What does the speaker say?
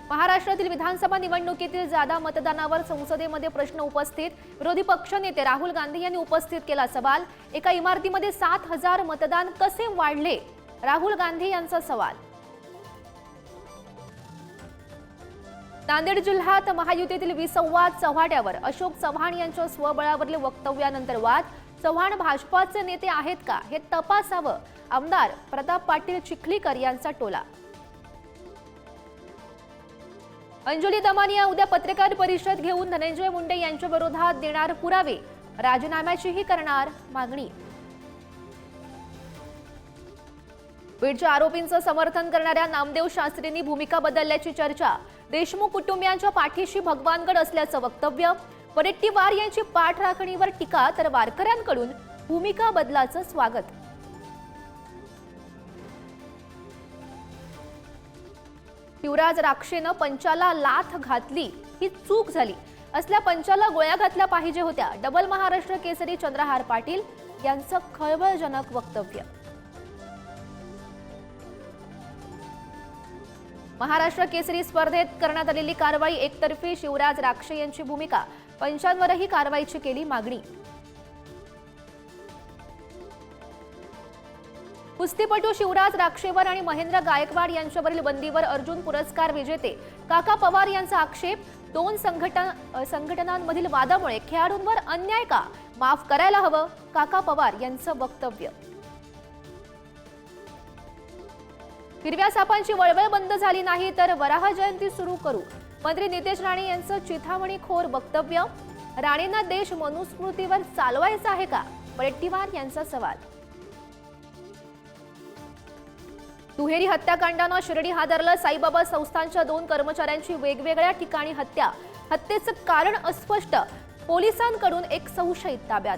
महाराष्ट्रातील विधानसभा निवडणुकीतील जादा मतदानावर संसदेमध्ये प्रश्न उपस्थित। विरोधी पक्षनेते राहुल गांधी यांनी उपस्थित केला सवाल। एका इमारतीमध्ये 7,000 मतदान कसे वाढले? राहुल गांधी यांचा सवाल। नांदेड जिल्ह्यात महायुतीतील विसंवाद चव्हाट्यावर। अशोक चव्हाण यांच्या स्वबळावरील वक्तव्यानंतर वाद। चव्हाण भाजपाचे नेते आहेत का हे तपासावं, आमदार प्रताप पाटील चिखलीकर यांचा टोला। अंजली दमानिया उद्या पत्रकार परिषद घेऊन धनंजय मुंडे यांच्या विरोधात देणार पुरावे, राजीनाम्याचीही करणार मागणी। बीडच्या आरोपींचं समर्थन करणाऱ्या नामदेव शास्त्रींनी भूमिका बदलल्याची चर्चा। देशमुख कुटुंबियांच्या पाठीशी भगवानगड असल्याचं वक्तव्य। वडेट्टीवार यांची पाठराखणीवर टीका तर वारकऱ्यांकडून भूमिका बदलाचं स्वागत। शिवराज राक्षेनं पंचाला लाथ घातली, ही चूक झाली असल्या पंचाला गोळ्या घातल्या पाहिजे होत्या। डबल महाराष्ट्र केसरी चंद्रहार पाटील यांचं खळबळजनक वक्तव्य। महाराष्ट्र केसरी स्पर्धेत करण्यात आलेली कारवाई एकतर्फी। शिवराज राक्षे यांची भूमिका, पंचांवरही कारवाईची केली मागणी। कुस्तीपटू शिवराज राक्षेवर आणि महेंद्र गायकवाड यांच्यावरील बंदीवर अर्जुन पुरस्कार विजेते काका पवार यांचा आक्षेप। दोन संघटनांमधील वादामुळे खेळाडूंवर अन्याय का? माफ करायला हवं, काका पवार यांचं वक्तव्य। हिरव्या सापांची वळवळ बंद झाली नाही तर वराह जयंती सुरू करू, मंत्री नितेश राणे यांचं चिथावणीखोर वक्तव्य। राणेंना देश मनुस्मृतीवर चालवायचा आहे का? वडेट्टीवार यांचा सवाल। दुहेरी हत्याकांडानं शिर्डी हादरलं। साईबाबा संस्थानच्या 2 कर्मचाऱ्यांची वेगवेगळ्या ठिकाणी हत्या। हत्येचं कारण अस्पष्ट, पोलिसांकडून एक संशयित ताब्यात।